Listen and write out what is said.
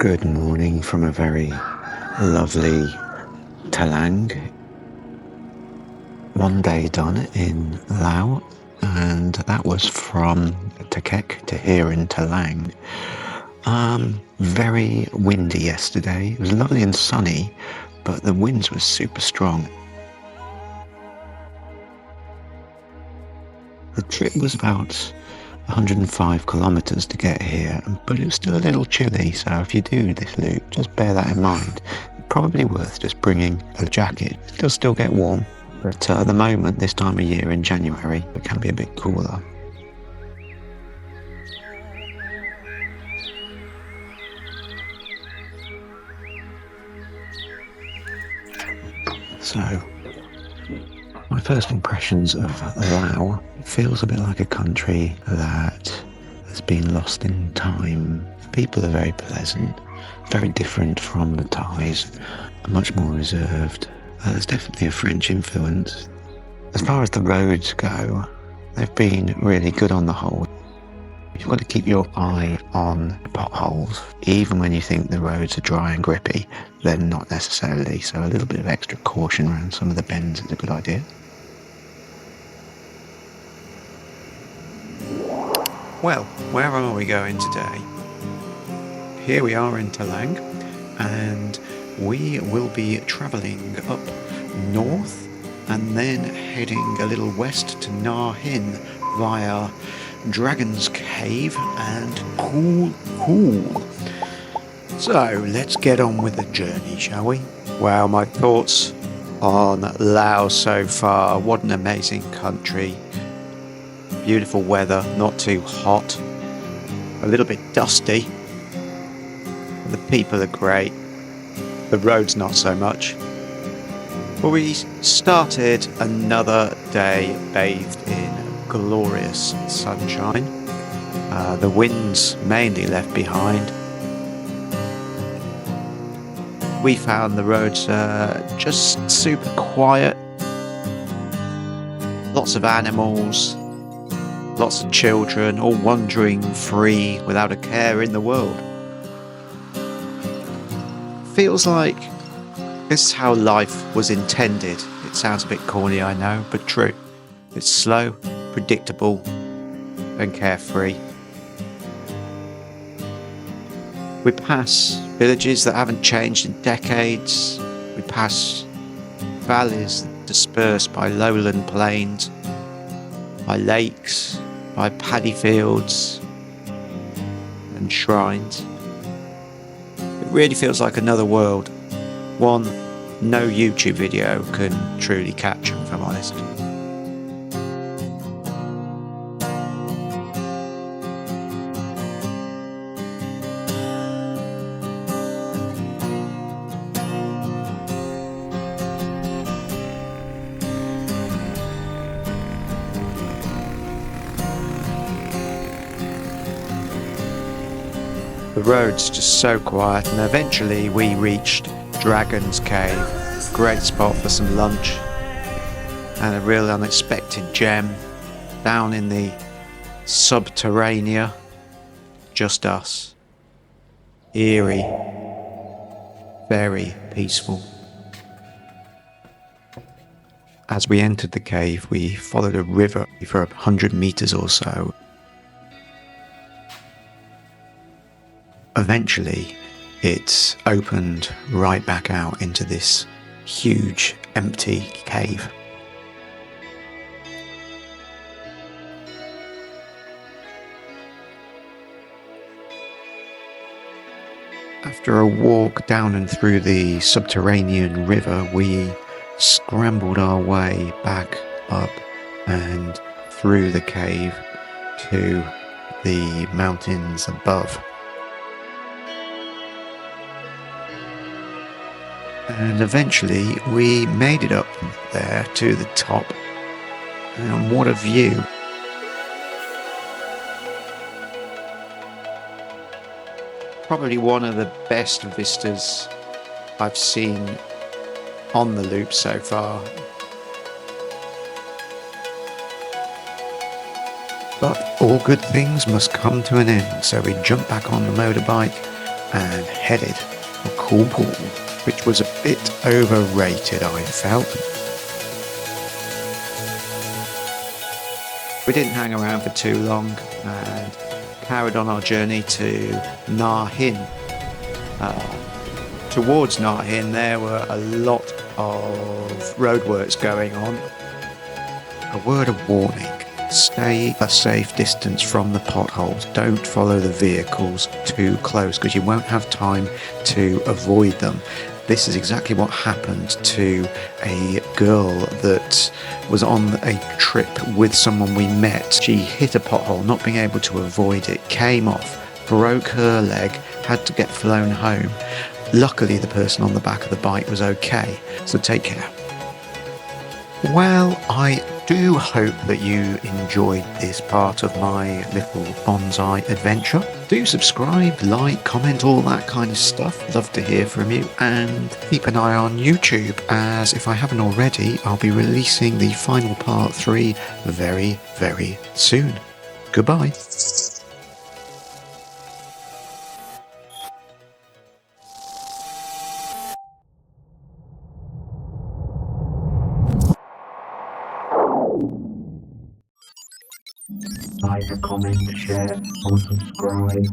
Good morning from a very lovely Talang. One day done in Laos, and that was from Thakek to here in Talang. Very windy yesterday. It was lovely and sunny, but the winds were super strong. The trip was about 105 kilometers to get here, but it was still a little chilly, so if you do this loop, just bear that in mind. Probably worth just bringing a jacket. It'll still get warm, but at the moment, this time of year in January, it can be a bit cooler. So, my first impressions of Laos, it feels a bit like a country that has been lost in time. People are very pleasant, very different from the Thais, much more reserved. There's definitely a French influence. As far as the roads go, they've been really good on the whole. You've got to keep your eye on potholes. Even when you think the roads are dry and grippy, they're not necessarily, so a little bit of extra caution around some of the bends is a good idea. Well, where are we going today? Here we are in Talang, and we will be travelling up north and then heading a little west to Na Hin via Dragon's Cave and Cool. So let's get on with the journey, shall we? Wow, my thoughts on Laos so far. What an amazing country. Beautiful weather, not too hot, a little bit dusty. The people are great, the roads not so much. But we started another day bathed in glorious sunshine. The winds mainly left behind. We found the roads just super quiet. Lots of animals, lots of children, all wandering free without a care in the world. Feels like this is how life was intended. It sounds a bit corny, I know, but true. It's slow, predictable, and carefree. We pass villages that haven't changed in decades. We pass valleys dispersed by lowland plains, by lakes, by paddy fields and shrines. It really feels like another world, one no YouTube video can truly capture, if I'm honest. The road's just so quiet, and eventually we reached Dragon's Cave. Great spot for some lunch and a real unexpected gem down in the subterranean. Just us. Eerie. Very peaceful. As we entered the cave, we followed a river for 100 meters or so. Eventually, it opened right back out into this huge, empty cave. After a walk down and through the subterranean river, we scrambled our way back up and through the cave to the mountains above. And eventually we made it up there to the top, and what a view. Probably one of the best vistas I've seen on the loop so far. But all good things must come to an end, so we jumped back on the motorbike and headed for cool pool, which was a bit overrated, I felt. We didn't hang around for too long and carried on our journey to Na Hin. Towards Na Hin there were a lot of roadworks going on. A word of warning: stay a safe distance from the potholes. Don't follow the vehicles too close because you won't have time to avoid them. This is exactly what happened to a girl that was on a trip with someone we met. She hit a pothole, not being able to avoid it, came off, broke her leg, had to get flown home. Luckily, the person on the back of the bike was okay, so take care. Well, I do hope that you enjoyed this part of my little bonsai adventure. Do subscribe, like, comment, all that kind of stuff. Love to hear from you, and keep an eye on YouTube, as if I haven't already, I'll be releasing the final part 3 very, very soon. Goodbye. Like, comment, share, or subscribe.